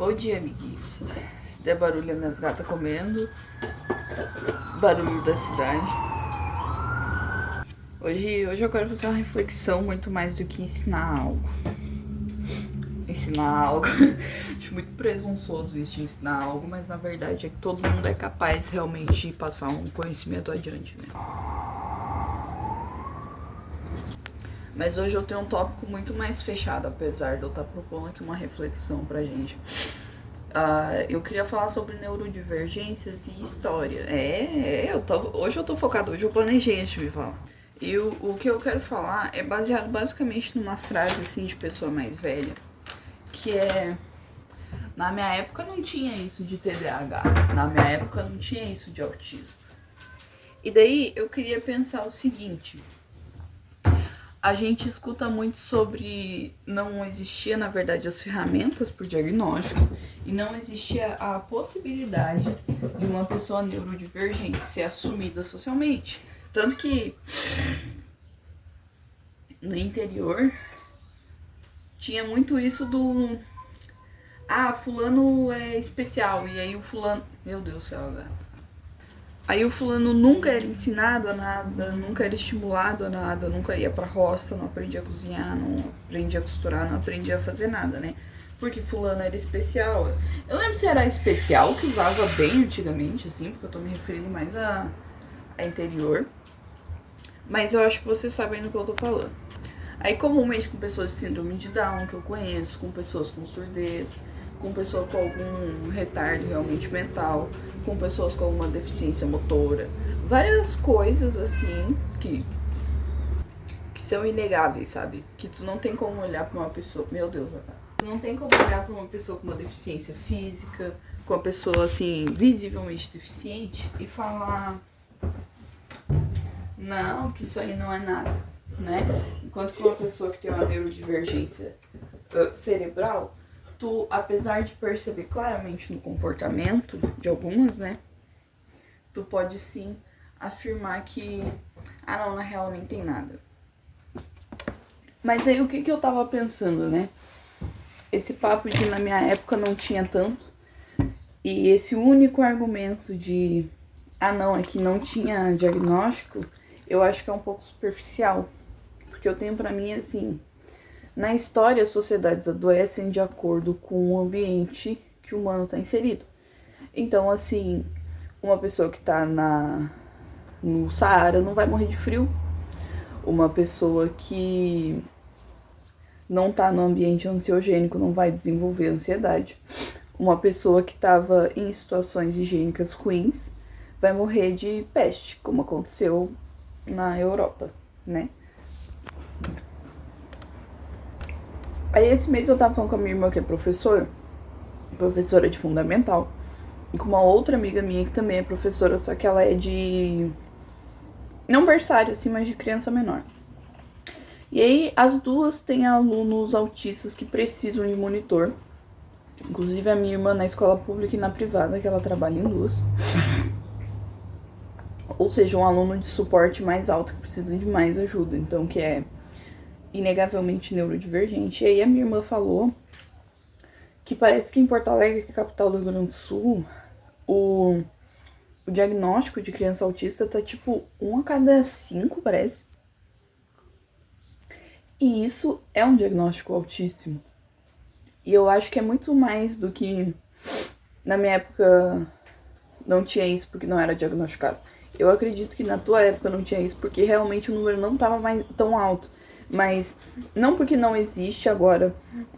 Bom dia, amiguinhos. Se der barulho, é minhas gatas comendo. Barulho da cidade. Hoje eu quero fazer uma reflexão muito mais do que ensinar algo. Ensinar algo. Acho muito presunçoso isso de ensinar algo, mas na verdade é que todo mundo é capaz realmente de passar um conhecimento adiante, né? Mas hoje eu tenho um tópico muito mais fechado, apesar de eu estar propondo aqui uma reflexão pra gente. Eu queria falar sobre neurodivergências e história. Hoje eu tô focada, hoje eu planejei antes de me falar. E o que eu quero falar é baseado basicamente numa frase assim de pessoa mais velha, que é: na minha época não tinha isso de TDAH, na minha época não tinha isso de autismo. E daí eu queria pensar o seguinte: a gente escuta muito sobre não existia, na verdade, as ferramentas para o diagnóstico e não existia a possibilidade de uma pessoa neurodivergente ser assumida socialmente. Tanto que no interior tinha muito isso do fulano é especial, e aí o fulano... Meu Deus do céu, gato. Aí o fulano nunca era ensinado a nada, nunca era estimulado a nada, nunca ia pra roça, não aprendia a cozinhar, não aprendia a costurar, não aprendia a fazer nada, né? Porque fulano era especial. Eu lembro se era especial, que usava bem antigamente, assim, porque eu tô me referindo mais a interior. Mas eu acho que vocês sabem do que eu tô falando. Aí comumente com pessoas de síndrome de Down, que eu conheço, com pessoas com surdez, com pessoas com algum retardo realmente mental, com pessoas com alguma deficiência motora, várias coisas assim que são inegáveis, sabe? Que tu não tem como olhar pra uma pessoa, meu Deus, tu não tem como olhar pra uma pessoa com uma deficiência física, com uma pessoa assim visivelmente deficiente e falar: não, que isso aí não é nada, né? Enquanto que uma pessoa que tem uma neurodivergência cerebral, tu, apesar de perceber claramente no comportamento de algumas, né, tu pode sim afirmar que, não, na real nem tem nada. Mas aí o que eu tava pensando, né? Esse papo de na minha época não tinha tanto, e esse único argumento de, não, é que não tinha diagnóstico, eu acho que é um pouco superficial. Porque eu tenho pra mim, assim, na história, as sociedades adoecem de acordo com o ambiente que o humano está inserido. Então, assim, uma pessoa que está no Saara não vai morrer de frio. Uma pessoa que não está no ambiente ansiogênico não vai desenvolver ansiedade. Uma pessoa que estava em situações higiênicas ruins vai morrer de peste, como aconteceu na Europa, né? Aí esse mês eu tava falando com a minha irmã, que é professora de fundamental, e com uma outra amiga minha que também é professora, só que ela é de... não berçário, assim, mas de criança menor. E aí as duas têm alunos autistas que precisam de monitor. Inclusive a minha irmã na escola pública e na privada, que ela trabalha em duas. Ou seja, um aluno de suporte mais alto que precisa de mais ajuda, então que é inegavelmente neurodivergente. E aí a minha irmã falou que parece que em Porto Alegre, que é a capital do Rio Grande do Sul, o diagnóstico de criança autista tá tipo 1 a cada 5, parece. E isso é um diagnóstico altíssimo. E eu acho que é muito mais do que na minha época não tinha isso porque não era diagnosticado. Eu acredito que na tua época não tinha isso porque realmente o número não tava mais tão alto. Mas não porque não existe agora,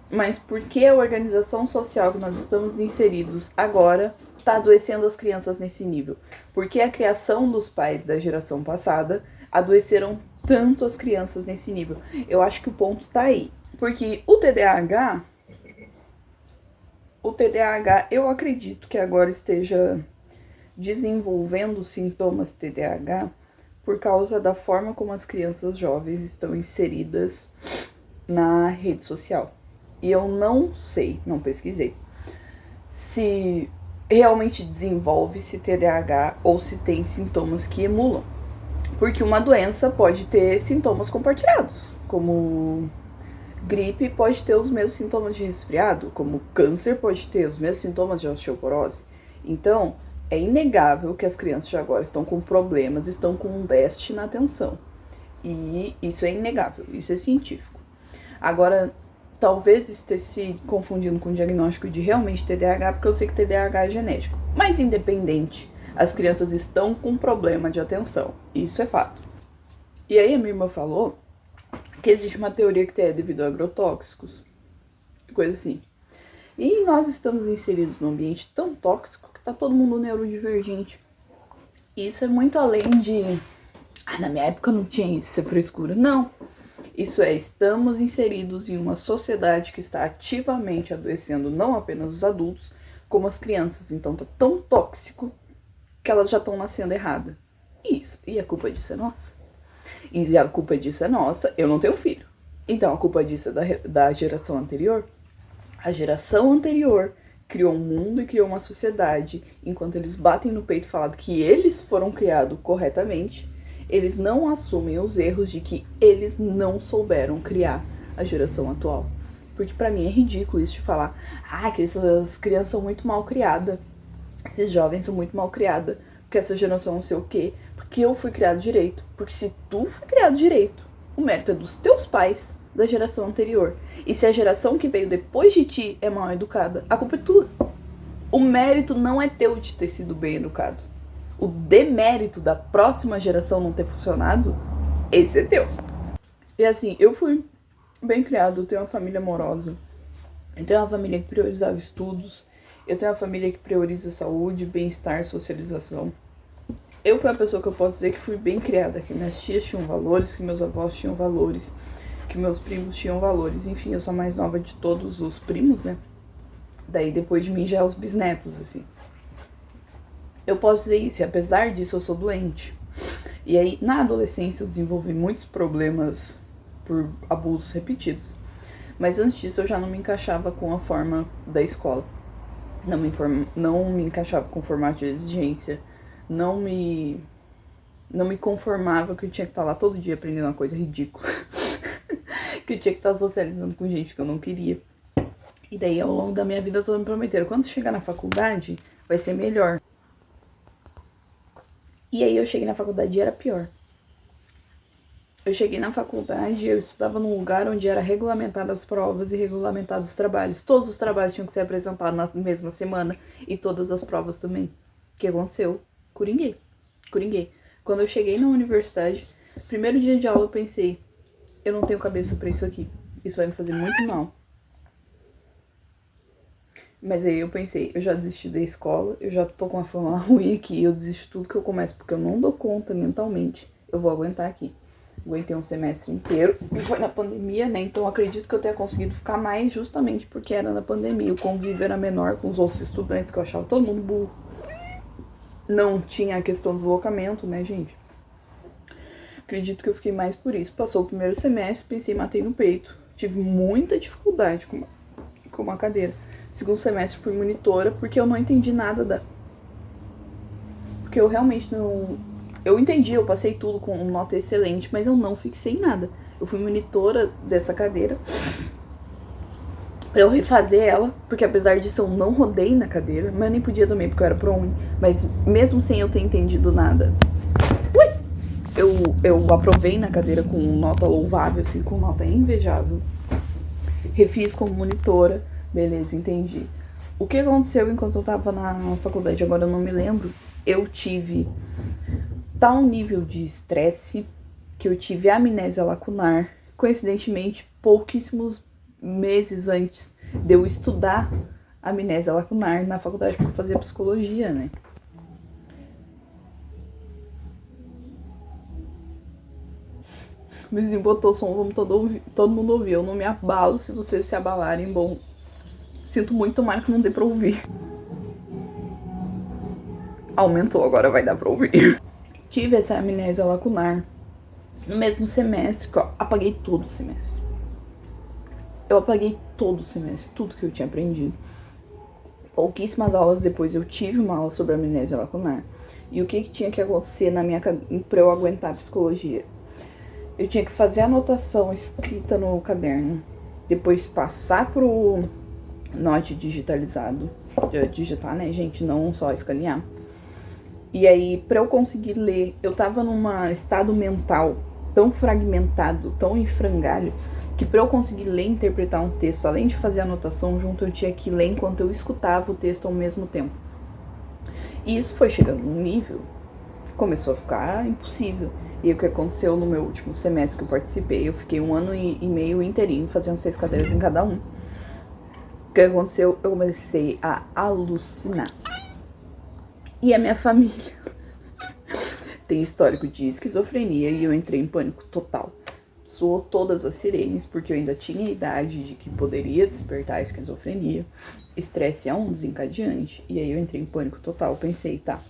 mas porque a organização social que nós estamos inseridos agora está adoecendo as crianças nesse nível. Porque a criação dos pais da geração passada adoeceram tanto as crianças nesse nível. Eu acho que o ponto tá aí. Porque o TDAH, eu acredito que agora esteja desenvolvendo sintomas TDAH por causa da forma como as crianças jovens estão inseridas na rede social. E eu não sei, não pesquisei, se realmente desenvolve-se TDAH ou se tem sintomas que emulam. Porque uma doença pode ter sintomas compartilhados, como Gripe pode ter os mesmos sintomas de resfriado, como câncer pode ter os mesmos sintomas de osteoporose. Então, é inegável que as crianças de agora estão com problemas, estão com um déficit na atenção. E isso é inegável, isso é científico. Agora, talvez esteja se confundindo com o diagnóstico de realmente TDAH, porque eu sei que TDAH é genético. Mas independente, as crianças estão com problema de atenção. Isso é fato. E aí a minha irmã falou que existe uma teoria que é devido a agrotóxicos, coisa assim. E nós estamos inseridos num ambiente tão tóxico que tá todo mundo neurodivergente. Isso é muito além de... na minha época não tinha isso é frescura. Não. Isso é, estamos inseridos em uma sociedade que está ativamente adoecendo não apenas os adultos, como as crianças. Então tá tão tóxico que elas já estão nascendo errada. Isso. E a culpa disso é nossa. E a culpa disso é nossa. Eu não tenho filho. Então a culpa disso é da geração anterior. A geração anterior criou um mundo e criou uma sociedade. Enquanto eles batem no peito falando que eles foram criados corretamente, eles não assumem os erros de que eles não souberam criar a geração atual. Porque pra mim é ridículo isso de falar que essas crianças são muito mal criadas, esses jovens são muito mal criados, porque essa geração não sei o quê, porque eu fui criado direito. Porque se tu foi criado direito, o mérito é dos teus pais, da geração anterior. E se a geração que veio depois de ti é mal educada, a culpa é tua. O mérito não é teu de ter sido bem educado. O demérito da próxima geração não ter funcionado, esse é teu. E assim, eu fui bem criado, eu tenho uma família amorosa, eu tenho uma família que priorizava estudos, eu tenho uma família que prioriza saúde, bem-estar, socialização. Eu fui a pessoa que eu posso dizer que fui bem criada, que minhas tias tinham valores, que meus avós tinham valores, que meus primos tinham valores. Enfim, eu sou a mais nova de todos os primos, né? Daí depois de mim já é os bisnetos, assim. Eu posso dizer isso, e apesar disso eu sou doente. E aí, na adolescência, eu desenvolvi muitos problemas por abusos repetidos. Mas antes disso, eu já não me encaixava com a forma da escola. Não me encaixava com o formato de exigência. Não me conformava que eu tinha que estar lá todo dia aprendendo uma coisa ridícula. Que eu tinha que estar socializando com gente que eu não queria. E daí, ao longo da minha vida toda, me prometeram, quando chegar na faculdade, vai ser melhor. E aí eu cheguei na faculdade e era pior. Eu cheguei na faculdade e eu estudava num lugar onde era regulamentadas as provas e regulamentados os trabalhos. Todos os trabalhos tinham que ser apresentados na mesma semana e todas as provas também. O que aconteceu? Coringuei. Quando eu cheguei na universidade, primeiro dia de aula eu pensei, eu não tenho cabeça pra isso aqui. Isso vai me fazer muito mal. Mas aí eu pensei, eu já desisti da escola, eu já tô com uma fama ruim aqui, eu desisto tudo que eu começo, porque eu não dou conta mentalmente, eu vou aguentar aqui. Aguentei um semestre inteiro, e foi na pandemia, né, então acredito que eu tenha conseguido ficar mais justamente porque era na pandemia, o convívio era menor com os outros estudantes, que eu achava todo mundo burro. Não tinha a questão do deslocamento, né, gente? Acredito que eu fiquei mais por isso. Passou o primeiro semestre, pensei, matei no peito. Tive muita dificuldade com uma cadeira. Segundo semestre fui monitora porque eu não entendi nada Porque eu realmente não... Eu entendi, eu passei tudo com nota excelente, mas eu não fixei em nada. Eu fui monitora dessa cadeira pra eu refazer ela, porque apesar disso eu não rodei na cadeira, mas eu nem podia também porque eu era ProUni. Mas mesmo sem eu ter entendido nada, eu aprovei na cadeira com nota louvável, assim, com nota invejável. Refiz como monitora. Beleza, entendi. O que aconteceu enquanto eu tava na faculdade, agora eu não me lembro. Eu tive tal nível de estresse que eu tive amnésia lacunar. Coincidentemente, pouquíssimos meses antes de eu estudar amnésia lacunar na faculdade, porque eu fazia psicologia, né? O vizinho botou o som, vamos todo mundo ouvir. Eu não me abalo, se vocês se abalarem, bom... Sinto muito, tomara que não dê pra ouvir. Aumentou, agora vai dar pra ouvir. Tive essa amnésia lacunar no mesmo semestre, que eu apaguei todo o semestre. Eu apaguei todo o semestre, tudo que eu tinha aprendido. Pouquíssimas aulas depois eu tive uma aula sobre amnésia lacunar. E o que tinha que acontecer pra eu aguentar a psicologia? Eu tinha que fazer anotação escrita no caderno depois passar pro note digitalizado, digitar, né, gente, não só escanear. E aí, pra eu conseguir ler, eu tava num estado mental tão fragmentado, tão em frangalho, que pra eu conseguir ler e interpretar um texto, além de fazer anotação junto, eu tinha que ler enquanto eu escutava o texto ao mesmo tempo. E isso foi chegando num nível que começou a ficar impossível. E o que aconteceu no meu último semestre que eu participei, eu fiquei 1 ano e meio inteirinho, fazendo 6 cadeiras em cada um. O que aconteceu? Eu comecei a alucinar. E a minha família tem histórico de esquizofrenia e eu entrei em pânico total. Soou todas as sirenes, porque eu ainda tinha a idade de que poderia despertar a esquizofrenia. Estresse é um desencadeante. E aí eu entrei em pânico total. Pensei, tá,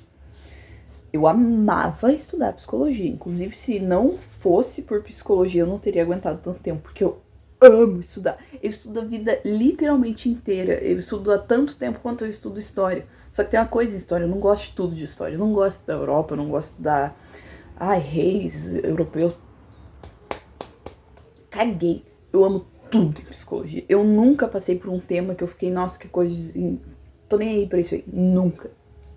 eu amava estudar psicologia. Inclusive, se não fosse por psicologia, eu não teria aguentado tanto tempo, porque eu amo estudar. Eu estudo a vida literalmente inteira. Eu estudo há tanto tempo quanto eu estudo história. Só que tem uma coisa em história, eu não gosto de tudo de história. Eu não gosto da Europa, eu não gosto da... reis europeus. Caguei. Eu amo tudo em psicologia. Eu nunca passei por um tema que eu fiquei, nossa, que coisa... Tô nem aí pra isso aí. Nunca.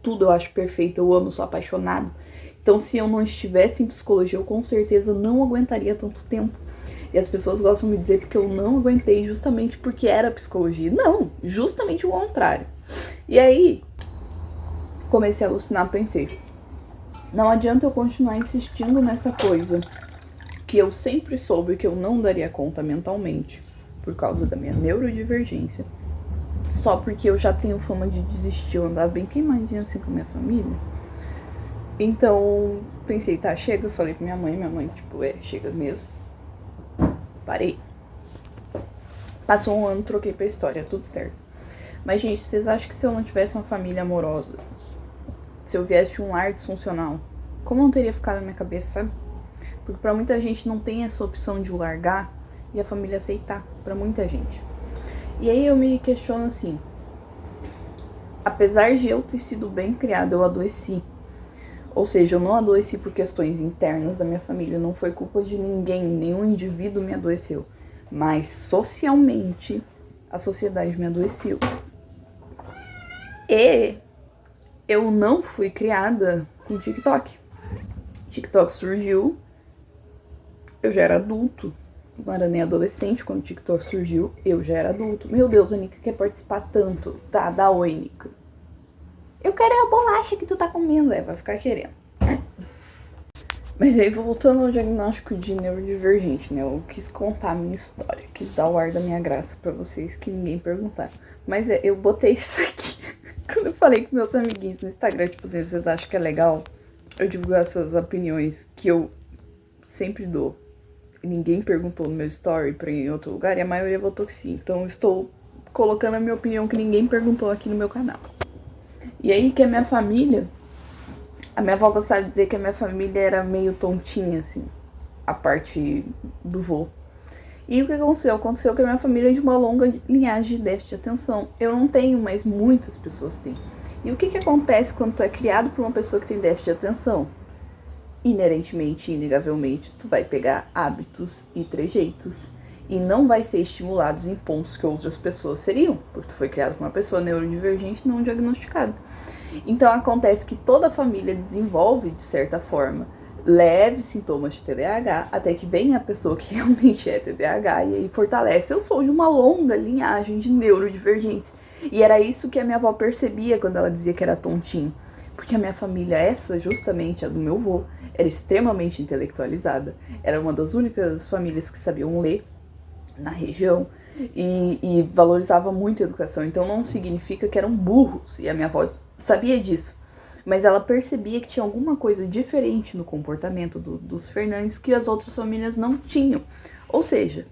Tudo eu acho perfeito, eu amo, sou apaixonado. Então, se eu não estivesse em psicologia, eu com certeza não aguentaria tanto tempo. E as pessoas gostam de me dizer que eu não aguentei justamente porque era psicologia. Não, justamente o contrário. E aí, comecei a alucinar, pensei, não adianta eu continuar insistindo nessa coisa que eu sempre soube que eu não daria conta mentalmente, por causa da minha neurodivergência, só porque eu já tenho fama de desistir, eu andava bem queimadinha assim com a minha família. Então, pensei, tá, chega, eu falei pra minha mãe, tipo, chega mesmo. Parei. Passou 1 ano, troquei pra história, tudo certo. Mas, gente, vocês acham que se eu não tivesse uma família amorosa, se eu viesse de um lar disfuncional, como não teria ficado na minha cabeça, sabe? Porque pra muita gente não tem essa opção de largar e a família aceitar, pra muita gente. E aí eu me questiono assim, apesar de eu ter sido bem criada, eu adoeci. Ou seja, eu não adoeci por questões internas da minha família, não foi culpa de ninguém, nenhum indivíduo me adoeceu. Mas socialmente, a sociedade me adoeceu. E eu não fui criada com TikTok. TikTok surgiu, eu já era adulto. Não era nem adolescente quando o TikTok surgiu, eu já era adulto. Meu Deus, a Nika quer participar tanto. Tá, dá oi, Nika. Eu quero a bolacha que tu tá comendo, vai ficar querendo. Mas aí, voltando ao diagnóstico de neurodivergente, né? Eu quis contar a minha história, quis dar o ar da minha graça pra vocês que ninguém perguntaram. Mas eu botei isso aqui quando eu falei com meus amiguinhos no Instagram, tipo assim, vocês acham que é legal eu divulgar essas opiniões que eu sempre dou? Ninguém perguntou no meu story pra ir em outro lugar e a maioria votou que sim. Então eu estou colocando a minha opinião que ninguém perguntou aqui no meu canal. E aí que a minha família... A minha avó gostava de dizer que a minha família era meio tontinha, assim. A parte do vô. E o que aconteceu? Aconteceu que a minha família é de uma longa linhagem de déficit de atenção. Eu não tenho, mas muitas pessoas têm. E o que acontece quando tu é criado por uma pessoa que tem déficit de atenção? Inerentemente, inegavelmente, tu vai pegar hábitos e trejeitos e não vai ser estimulados em pontos que outras pessoas seriam, porque tu foi criado com uma pessoa neurodivergente não diagnosticada. Então acontece que toda a família desenvolve, de certa forma, leves sintomas de TDAH, até que vem a pessoa que realmente é TDAH e aí fortalece. Eu sou de uma longa linhagem de neurodivergentes. E era isso que a minha avó percebia quando ela dizia que era tontinho. Porque a minha família, essa justamente, a do meu avô, era extremamente intelectualizada. Era uma das únicas famílias que sabiam ler na região e valorizava muito a educação. Então não significa que eram burros. E a minha avó sabia disso. Mas ela percebia que tinha alguma coisa diferente no comportamento dos Fernandes que as outras famílias não tinham. Ou seja,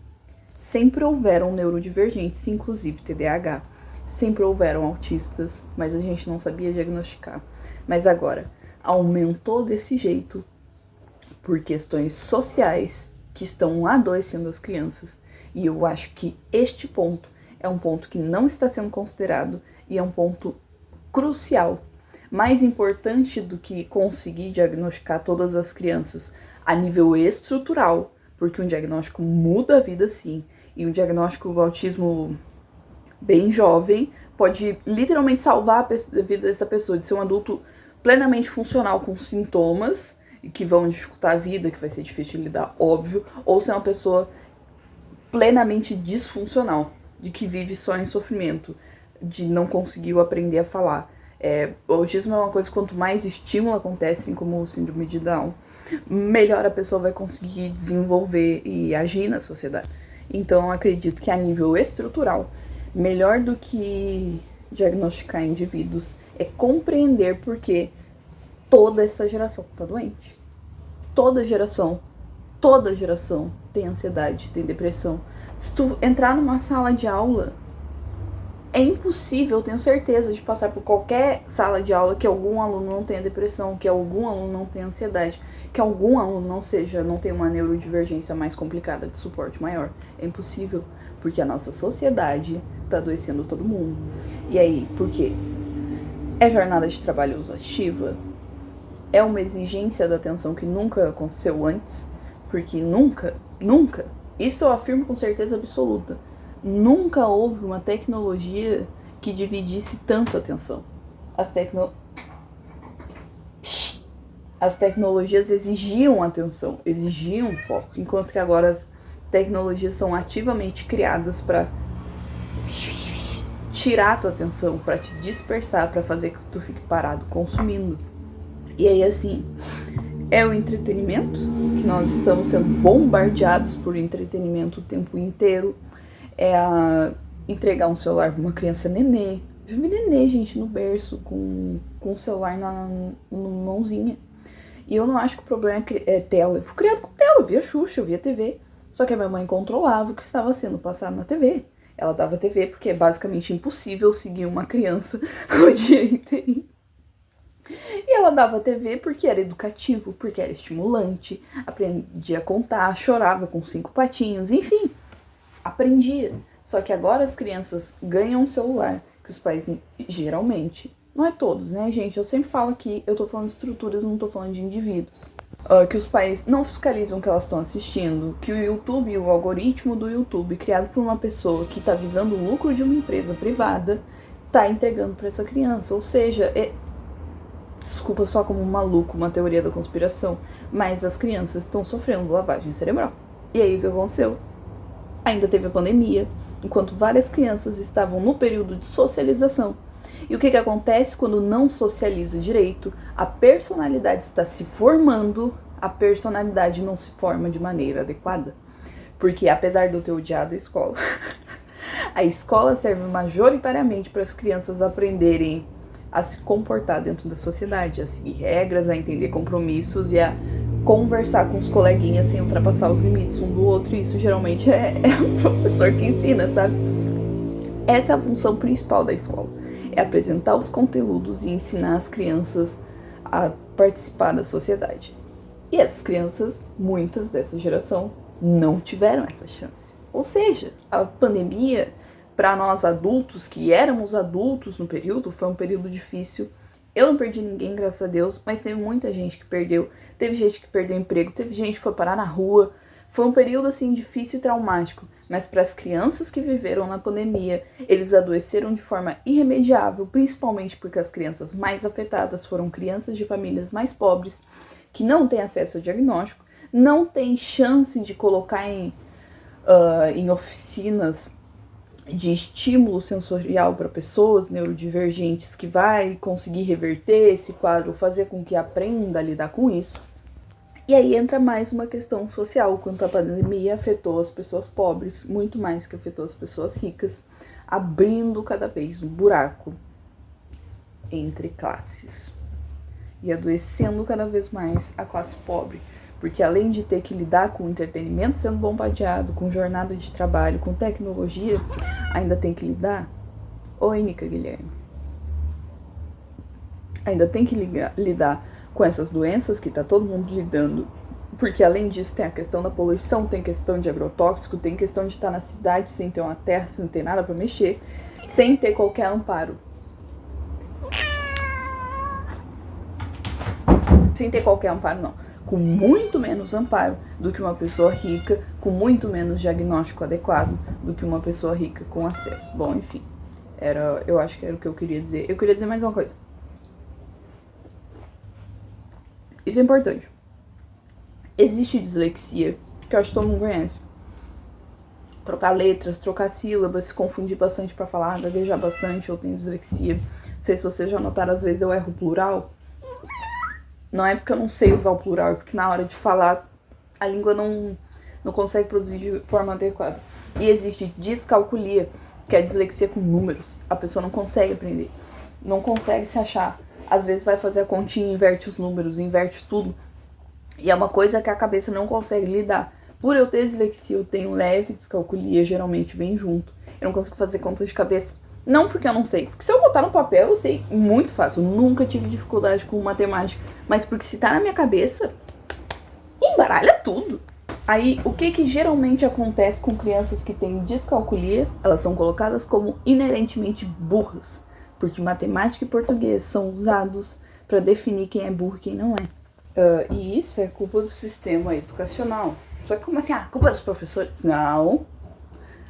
sempre houveram neurodivergentes, inclusive TDAH. Sempre houveram autistas, mas a gente não sabia diagnosticar. Mas agora, aumentou desse jeito por questões sociais que estão adoecendo as crianças. E eu acho que este ponto é um ponto que não está sendo considerado e é um ponto crucial. Mais importante do que conseguir diagnosticar todas as crianças a nível estrutural, porque um diagnóstico muda a vida sim, E um diagnóstico do autismo bem jovem pode literalmente salvar a vida dessa pessoa, de ser um adulto plenamente funcional com sintomas que vão dificultar a vida, que vai ser difícil de lidar, óbvio, ou ser uma pessoa plenamente disfuncional, de que vive só em sofrimento, de não conseguiu aprender a falar. O autismo é uma coisa, quanto mais estímulo acontece, assim como o síndrome de Down, melhor a pessoa vai conseguir desenvolver e agir na sociedade. Então, eu acredito que a nível estrutural, melhor do que diagnosticar indivíduos é compreender por que toda essa geração tá doente. Toda geração tem ansiedade, tem depressão. Se tu entrar numa sala de aula, é impossível, eu tenho certeza, de passar por qualquer sala de aula que algum aluno não tenha depressão, que algum aluno não tenha ansiedade, que algum aluno não tenha uma neurodivergência mais complicada, de suporte maior. É impossível, porque a nossa sociedade tá adoecendo todo mundo. E aí, por quê? É jornada de trabalho exaustiva? É uma exigência da atenção que nunca aconteceu antes? Porque nunca, isso eu afirmo com certeza absoluta, nunca houve uma tecnologia que dividisse tanto a atenção. As tecnologias exigiam atenção, exigiam foco, enquanto que agora as tecnologias são ativamente criadas para tirar a tua atenção, para te dispersar, para fazer que tu fique parado consumindo. E aí, assim, é o entretenimento, que nós estamos sendo bombardeados por entretenimento o tempo inteiro. É entregar um celular pra uma criança nenê. Eu vi nenê, gente, no berço, com o celular na mãozinha. E eu não acho que o problema é tela. Eu fui criado com tela, eu via Xuxa, eu via TV. Só que a minha mãe controlava o que estava sendo passado na TV. Ela dava TV porque é basicamente impossível seguir uma criança o dia inteiro. E ela dava TV porque era educativo, porque era estimulante, aprendia a contar, chorava com 5 patinhos, enfim, aprendia. Só que agora as crianças ganham um celular, que os pais, geralmente, não é todos, né, gente? Eu sempre falo aqui, eu tô falando de estruturas, não tô falando de indivíduos. Que os pais não fiscalizam o que elas estão assistindo, que o YouTube, o algoritmo do YouTube, criado por uma pessoa que tá visando o lucro de uma empresa privada, tá entregando pra essa criança. Ou seja, desculpa só como um maluco, uma teoria da conspiração, mas as crianças estão sofrendo lavagem cerebral. E aí o que aconteceu? Ainda teve a pandemia, enquanto várias crianças estavam no período de socialização. E o que acontece quando não socializa direito? A personalidade está se formando, a personalidade não se forma de maneira adequada. Porque apesar de eu ter odiado a escola serve majoritariamente para as crianças aprenderem a se comportar dentro da sociedade, a seguir regras, a entender compromissos e a conversar com os coleguinhas sem ultrapassar os limites um do outro. E isso geralmente é o professor que ensina, sabe? Essa é a função principal da escola. É apresentar os conteúdos e ensinar as crianças a participar da sociedade. E essas crianças, muitas dessa geração, não tiveram essa chance. Ou seja, a pandemia, para nós adultos, que éramos adultos no período, foi um período difícil. Eu não perdi ninguém, graças a Deus, mas teve muita gente que perdeu. Teve gente que perdeu emprego, teve gente que foi parar na rua. Foi um período, assim, difícil e traumático. Mas para as crianças que viveram na pandemia, eles adoeceram de forma irremediável, principalmente porque as crianças mais afetadas foram crianças de famílias mais pobres, que não têm acesso ao diagnóstico, não têm chance de colocar em oficinas de estímulo sensorial para pessoas neurodivergentes, que vai conseguir reverter esse quadro, fazer com que aprenda a lidar com isso. E aí entra mais uma questão social, quanto a pandemia afetou as pessoas pobres, muito mais que afetou as pessoas ricas, abrindo cada vez um buraco entre classes e adoecendo cada vez mais a classe pobre. Porque além de ter que lidar com entretenimento sendo bombardeado, com jornada de trabalho, com tecnologia, ainda tem que lidar... Oi, Nica Guilherme. Ainda tem que lidar com essas doenças que tá todo mundo lidando. Porque além disso tem a questão da poluição, tem questão de agrotóxico, tem questão de estar na cidade sem ter uma terra, sem ter nada pra mexer, sem ter qualquer amparo. Sem ter qualquer amparo, não. com muito menos amparo do que uma pessoa rica, com muito menos diagnóstico adequado do que uma pessoa rica com acesso. Bom, enfim, eu acho que era o que eu queria dizer. Eu queria dizer mais uma coisa. Isso é importante. Existe dislexia, que eu acho que todo mundo conhece. Trocar letras, trocar sílabas, se confundir bastante pra falar, gaguejar bastante, eu tenho dislexia. Não sei se vocês já notaram, às vezes eu erro o plural. Não é porque eu não sei usar o plural, é porque na hora de falar a língua não consegue produzir de forma adequada. E existe descalculia, que é a dislexia com números. A pessoa não consegue aprender, não consegue se achar. Às vezes vai fazer a continha, inverte os números, inverte tudo. E é uma coisa que a cabeça não consegue lidar. Por eu ter dislexia, eu tenho leve descalculia, geralmente vem junto. Eu não consigo fazer conta de cabeça. Não porque eu não sei. Porque se eu botar no papel, eu sei muito fácil. Eu nunca tive dificuldade com matemática. Mas porque se tá na minha cabeça, embaralha tudo. Aí, o que geralmente acontece com crianças que têm descalculia? Elas são colocadas como inerentemente burras. Porque matemática e português são usados para definir quem é burro e quem não é. E isso é culpa do sistema educacional. Só que como assim? A culpa é dos professores? Não.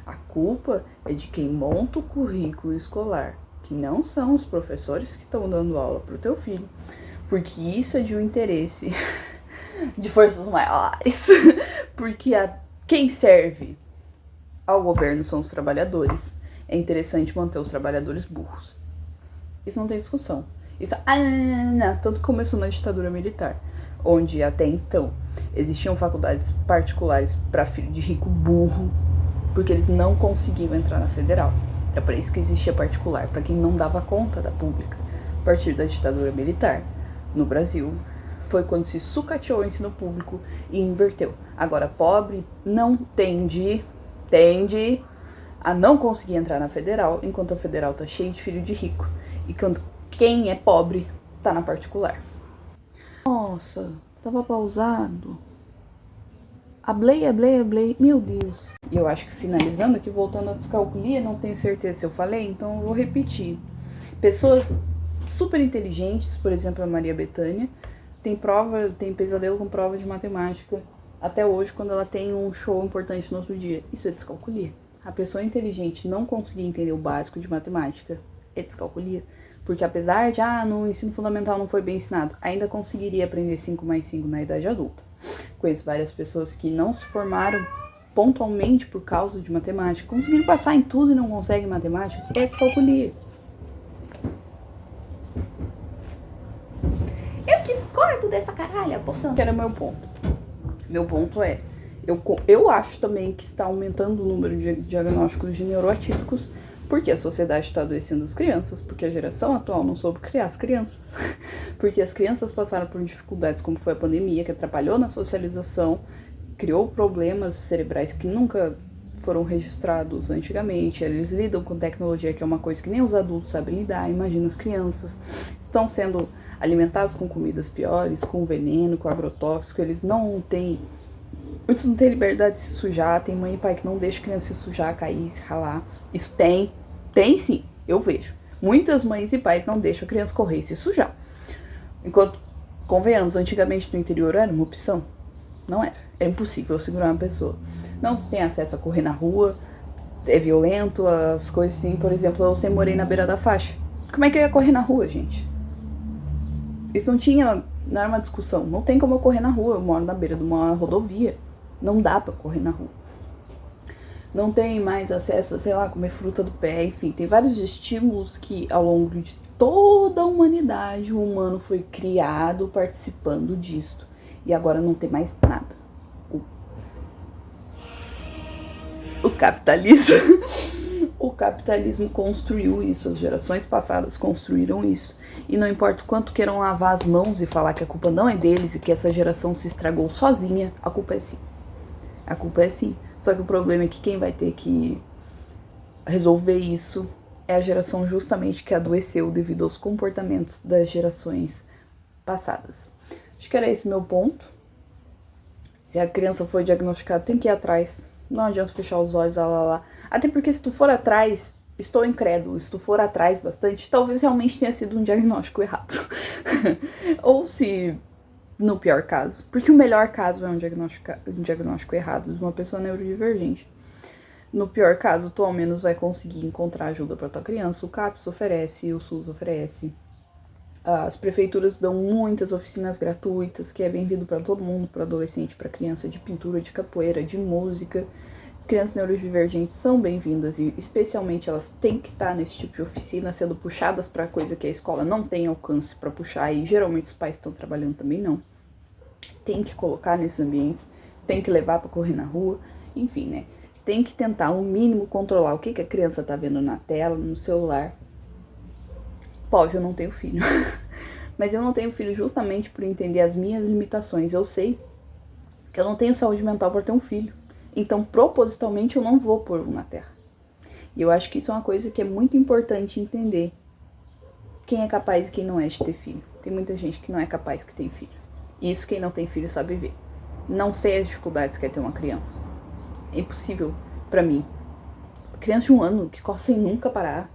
A culpa é de quem monta o currículo escolar, que não são os professores que estão dando aula pro teu filho. Porque isso é de um interesse de forças maiores. Porque quem serve ao governo são os trabalhadores. É interessante manter os trabalhadores burros. Isso não tem discussão. Isso, tanto que começou na ditadura militar, onde até então existiam faculdades particulares para filho de rico burro, porque eles não conseguiam entrar na federal. Era para isso que existia particular, para quem não dava conta da pública. A partir da ditadura militar, no Brasil, foi quando se sucateou o ensino público e inverteu. Agora, pobre não tende a não conseguir entrar na federal, enquanto a federal tá cheia de filho de rico. E quando quem é pobre tá na particular. Nossa, tava pausado. Ablei. Meu Deus. E eu acho que finalizando aqui, voltando à descalculia, não tenho certeza se eu falei, então eu vou repetir. Pessoas super inteligentes, por exemplo, a Maria Bethânia, tem pesadelo com prova de matemática até hoje, quando ela tem um show importante no outro dia. Isso é descalculia. A pessoa inteligente não conseguir entender o básico de matemática é descalculia. Porque apesar de, no ensino fundamental não foi bem ensinado, ainda conseguiria aprender 5 mais 5 na idade adulta. Conheço várias pessoas que não se formaram pontualmente por causa de matemática, conseguiram passar em tudo e não conseguem matemática, é descalculia. Eu discordo dessa caralha, porção. Que era meu ponto. Meu ponto é, eu acho também que está aumentando o número de diagnósticos de neuroatípicos, porque a sociedade está adoecendo as crianças, porque a geração atual não soube criar as crianças, porque as crianças passaram por dificuldades como foi a pandemia, que atrapalhou na socialização, criou problemas cerebrais que nunca foram registrados antigamente. Eles lidam com tecnologia, que é uma coisa que nem os adultos sabem lidar. Imagina, as crianças estão sendo alimentados com comidas piores, com veneno, com agrotóxico. Muitos não têm liberdade de se sujar. Tem mãe e pai que não deixam a criança se sujar, cair, se ralar. Isso tem sim, eu vejo. Muitas mães e pais não deixam a criança correr e se sujar. Enquanto, convenhamos, antigamente no interior era uma opção. Não era. É impossível segurar uma pessoa. Não se tem acesso a correr na rua, é violento, as coisas assim. Por exemplo, eu sempre morei na beira da faixa. Como é que eu ia correr na rua, gente? Isso não era uma discussão. Não tem como eu correr na rua. Eu moro na beira de uma rodovia. Não dá pra correr na rua. Não tem mais acesso a, sei lá, comer fruta do pé. Enfim, tem vários estímulos que ao longo de toda a humanidade o humano foi criado participando disso. E agora não tem mais nada. O capitalismo... O capitalismo construiu isso, as gerações passadas construíram isso. E não importa o quanto queiram lavar as mãos e falar que a culpa não é deles e que essa geração se estragou sozinha, a culpa é sim. A culpa é sim. Só que o problema é que quem vai ter que resolver isso é a geração justamente que adoeceu devido aos comportamentos das gerações passadas. Acho que era esse meu ponto. Se a criança foi diagnosticada, tem que ir atrás. Não adianta fechar os olhos, lá. Até porque se tu for atrás, estou incrédulo, se tu for atrás bastante, talvez realmente tenha sido um diagnóstico errado. Ou se no pior caso. Porque o melhor caso é um diagnóstico errado de uma pessoa neurodivergente. No pior caso, tu ao menos vai conseguir encontrar ajuda para tua criança. O CAPS oferece, o SUS oferece. As prefeituras dão muitas oficinas gratuitas, que é bem-vindo para todo mundo, para adolescente, para criança, de pintura, de capoeira, de música. Crianças neurodivergentes são bem-vindas e, especialmente, elas têm que estar nesse tipo de oficina, sendo puxadas para coisa que a escola não tem alcance para puxar, e geralmente os pais estão trabalhando também não. Tem que colocar nesses ambientes, tem que levar para correr na rua, enfim, né? Tem que tentar, ao mínimo, controlar o que a criança tá vendo na tela, no celular. Óbvio, eu não tenho filho. Mas eu não tenho filho justamente por entender as minhas limitações. Eu sei que eu não tenho saúde mental para ter um filho. Então, propositalmente, eu não vou pôr um na Terra. E eu acho que isso é uma coisa que é muito importante entender. Quem é capaz e quem não é de ter filho. Tem muita gente que não é capaz que tem filho. E isso quem não tem filho sabe ver. Não sei as dificuldades que é ter uma criança. É impossível pra mim. Criança de 1 ano que corre sem nunca parar.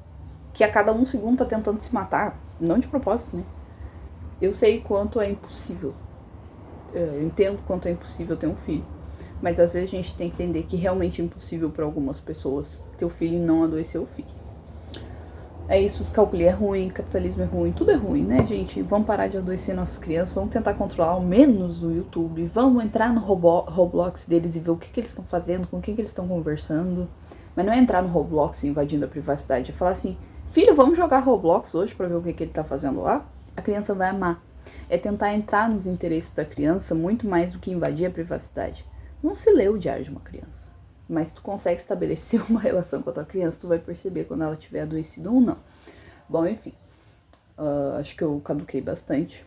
Que a cada 1 segundo tá tentando se matar. Não de propósito, né? Eu sei quanto é impossível. Eu entendo quanto é impossível ter um filho. Mas às vezes a gente tem que entender que realmente é impossível para algumas pessoas ter o filho e não adoecer o filho. É isso, os cálculos é ruim, capitalismo é ruim, tudo é ruim, né, gente? Vamos parar de adoecer nossas crianças, vamos tentar controlar ao menos o YouTube, vamos entrar no Roblox deles e ver o que eles estão fazendo, com quem que eles estão conversando. Mas não é entrar no Roblox invadindo a privacidade, é falar assim, filho, vamos jogar Roblox hoje pra ver o que ele tá fazendo lá? A criança vai amar. É tentar entrar nos interesses da criança muito mais do que invadir a privacidade. Não se lê o diário de uma criança, mas tu consegue estabelecer uma relação com a tua criança, tu vai perceber quando ela estiver adoecida ou não. Bom, enfim, acho que eu caduquei bastante.